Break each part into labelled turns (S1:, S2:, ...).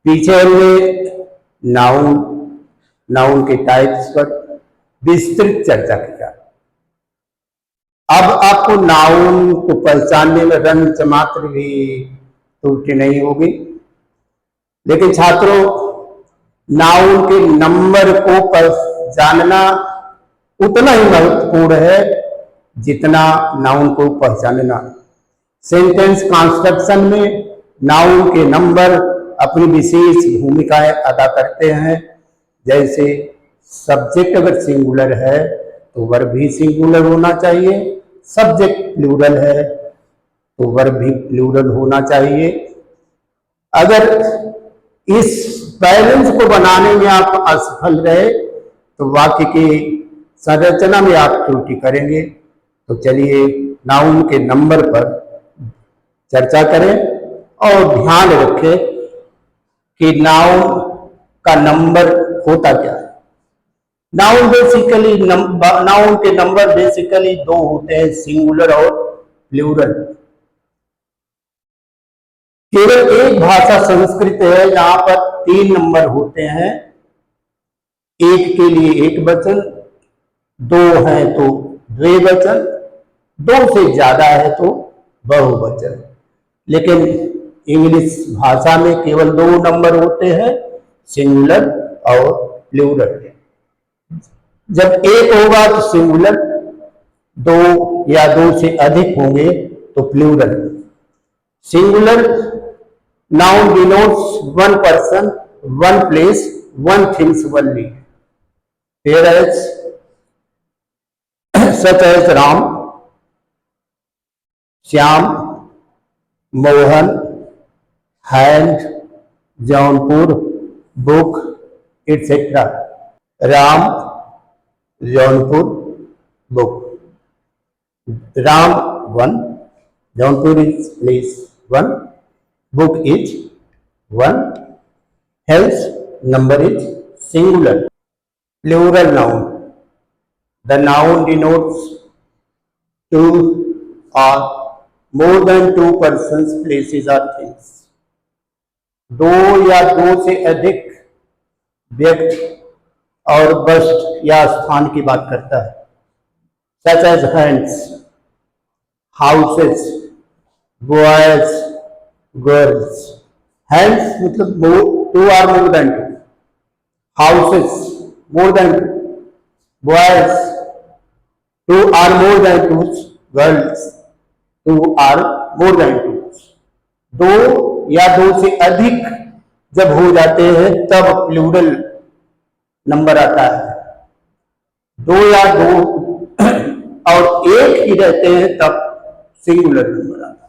S1: पीछे हमने noun noun के टाइप्स पर विस्तृत चर्चा किया। अब आपको नाउन को पहचानने में रंच मात्र भी त्रुटि नहीं होगी। लेकिन छात्रों, नाउन के नंबर को जानना उतना ही महत्वपूर्ण है जितना नाउन को पहचानना। सेंटेंस कंस्ट्रक्शन में नाउन के नंबर अपनी विशेष भूमिकाएं अदा करते हैं। जैसे सब्जेक्ट अगर सिंगुलर है तो वर्ब भी सिंगुलर होना चाहिए, सब्जेक्ट प्लूरल है तो वर्ब भी प्लूरल होना चाहिए। अगर इस बैलेंस को बनाने में आप असफल रहे तो वाक्य की संरचना में आप त्रुटि करेंगे। तो चलिए नाउन के नंबर पर चर्चा करें और ध्यान रखें कि नाउन का नंबर होता क्या है। नाउन के नंबर बेसिकली दो होते हैं, सिंगुलर और प्लूरल। केवल एक भाषा संस्कृत है जहां पर 3 नंबर होते हैं। एक के लिए एक वचन, 2 है तो द्विवचन, 2 से ज्यादा है तो बहुवचन। लेकिन इंग्लिश भाषा में केवल 2 नंबर होते हैं, सिंगुलर और प्लूरल। जब एक होगा तो सिंगुलर, 2 या 2 से अधिक होंगे तो plural. Singular noun denotes one person, one place, one things only. Whereas such as Ram, Shyam, Mohan, hand, Jaunpur, book, etc. Ram, Jaunpur, book. Ram 1, Jaunpur is place 1, book is 1, hence number is singular. Plural noun, the noun denotes 2 or more than 2 persons, places or things। 2 या 2 से अधिक व्यक्ति और वस्तु या स्थान की बात करता है। such as hands, houses, boys, girls। hands मतलब 2 or more than 2, houses more than 2, boys 2 or more than 2, girls 2 or more than 2। 2 या 2 से अधिक जब हो जाते हैं तब प्लूरल नंबर आता है। 2 या 2 और 1 ही रहते हैं तब सिंगुलर नंबर आता है।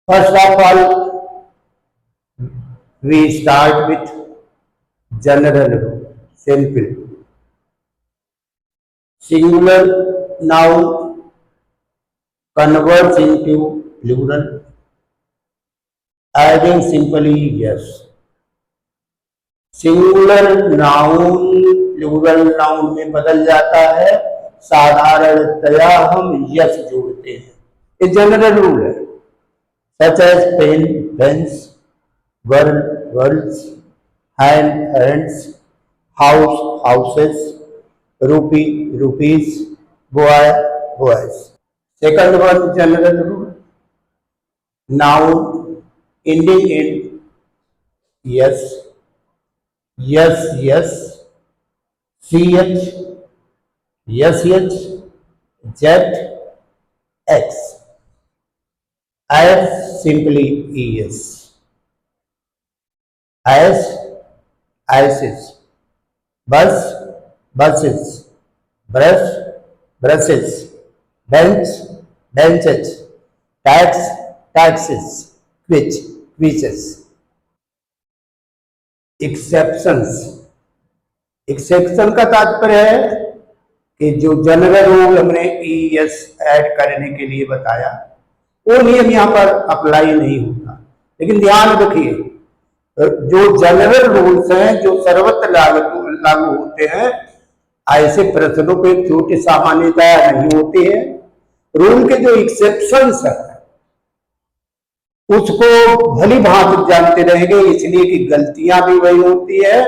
S1: First of all we start with general rule, simple. Singular noun converts into plural adding simply yes। Singular noun plural noun में बदल जाता है, साधारणतया हम यस जोड़ते हैं। ये जनरल रूल है। Such as pen pens, world worlds, hand hands, house houses, rupee rupees, boy boys. Second one, general rule, noun ending in yes, yes yes, ch, yes yes, z, x, as simply es, as ices, bus buses, brush brushes, bench benches, tax taxes, which whiches। Exceptions, exception का तात्पर्य है कि जो general rule हमने ES add करने के लिए बताया वो नियम यहाँ पर अप्लाई नहीं होता। लेकिन ध्यान रखिए, जो जनरल रूल्स हैं जो सर्वत्र लागू होते हैं, ऐसे प्रश्नों पे छोटी सामान्यता नहीं होती है। रूल के जो एक्सेप्शंस है उसको भली भांति जानते रहेंगे, इसलिए कि गलतियां भी वही होती है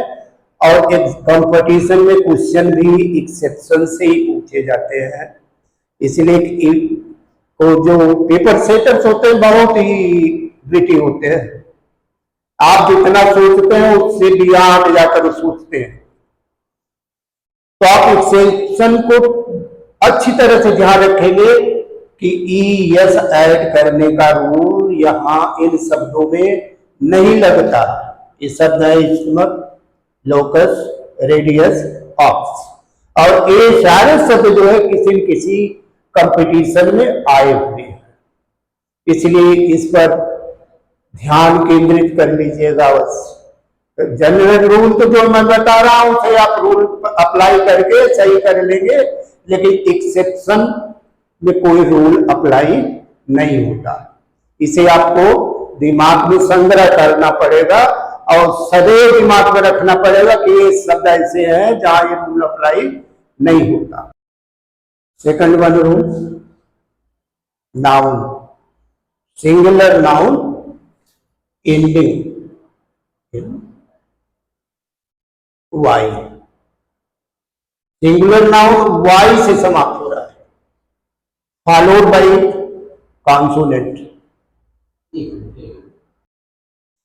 S1: और एक कंपटीशन में क्वेश्चन भी एक्सेप्शन से ही पूछे जाते हैं। इसलिए वो जो पेपर सेटर्स होते हैं बहुत ही विटी होते हैं, आप जितना सोचते हैं उससे बियॉन्ड जाकर सोचते हैं। तो आप एक्सेप्शन को अच्छी तरह से ध्यान रखेंगे कि ई एस ऐड करने का रूल यहां इन शब्दों में नहीं लगता। ये शब्द है स्टमक, लोकस, रेडियस, ऑक्स, और ये सारे शब्द जो है किसी न किसी कंपटीशन में आए हुए हैं, इसलिए इस पर ध्यान केंद्रित कर लीजिएगा। बस जनरल रूल तो जो मैं बता रहा हूं उसे आप रूल अप्लाई करके सही कर लेंगे, लेकिन एक्सेप्शन में कोई रूल अप्लाई नहीं होता। इसे आपको दिमाग में संग्रह करना पड़ेगा और सदैव दिमाग में रखना पड़ेगा कि ये शब्द ऐसे हैं जहां ये रूल अप्लाई नहीं होता। Second one rule, noun, singular noun ending Y, singular noun Y से समाप्त हो रहा है, followed by consonant.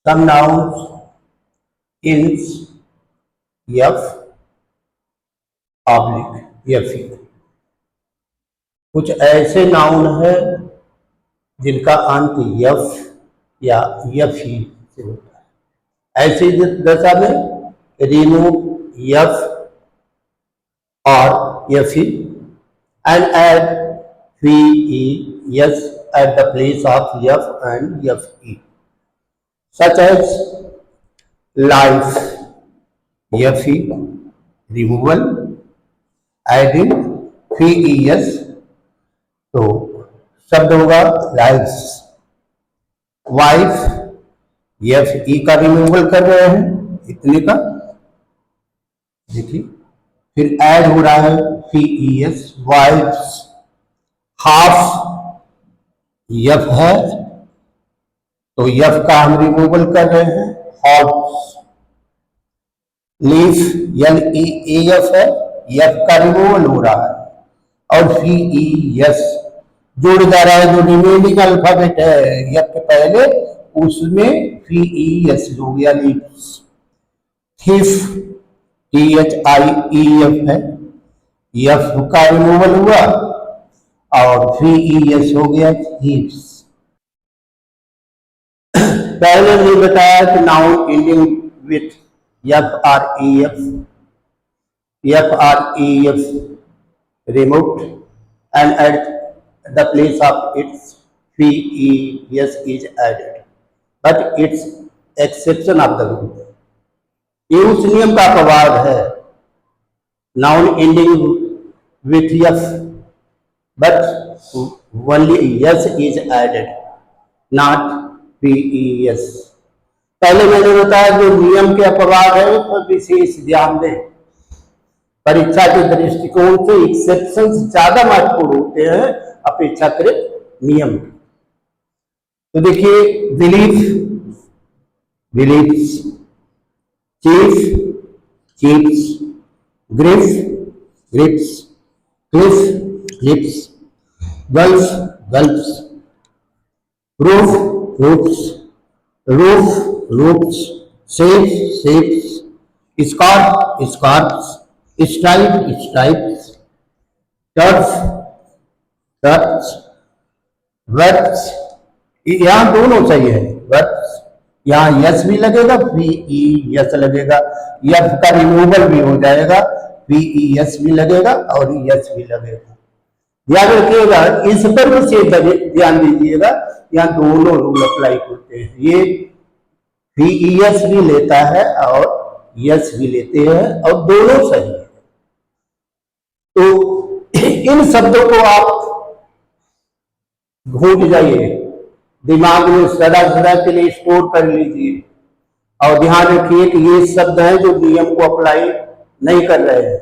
S1: Some nouns ends, F, oblique, F. कुछ ऐसे नाउन है जिनका अंत यफ या यफ ही से होता है। ऐसी दशा में रिमूव यफ और यफी and add VES at the place of F and FE, such as life, FE, removal, adding VES, तो शब्द होगा lives, wife, FE का रिमूवल कर रहे हैं इतने का, देखिए, फिर ऐड हो रहा है VES, वाइफ्स, हाफ, यफ है तो यफ का हम रिमूवल कर रहे हैं, हॉर्स, लीफ, LEAF है, यफ का रिमूवल हो रहा है, और VES जोड़ जा रहा है, जो रिमेनिंग अल्फाबेट है यफ के पहले उसमें VES हो गया, लीव्स। थीफ, THIEF है, यफ का रिमूवल हुआ और VES हो गया, थीव्स। पहले नहीं बताया कि noun ending with FREF, FREF removed and at the place of its VES is added, but it's exception of the rule. ये उस नियम का अपवाद है, noun ending with F but only yes is added, not VES। पहले मैंने बताया जो नियम के अपवाद है उस पर विशेष ध्यान दें। परीक्षा के दृष्टिकोण से एक्सेप्शन ज्यादा महत्वपूर्ण होते हैं अपेक्षाकृत नियम। तो देखिए, belief, beliefs, chief, chiefs, grief, grips, cliff, clips, gulf, gulfs, roof, roofs, roof, roofs, safe, safes, scarf, scarfs, stripe, stripes, turf, turfs, works, यहां दोनों सही है, वर्क्स, यहां यस भी लगेगा, VES लगेगा, यफ का रिमूवल भी हो जाएगा, VES भी लगेगा और यस भी लगेगा। ध्यान रखिएगा, इस पर विशेष ध्यान दीजिएगा, यहाँ दोनों रूल अप्लाई होते हैं। ये VES भी लेता है और यस भी लेते हैं और दोनों सही है। तो इन शब्दों को आप घूट जाइए, दिमाग में सदा सदा के लिए स्टोर कर लीजिए और ध्यान रखिए कि ये शब्द हैं जो नियम को अप्लाई नहीं कर रहे हैं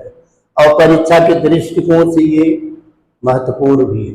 S1: और परीक्षा के दृष्टिकोण से ये महत्वपूर्ण भी है।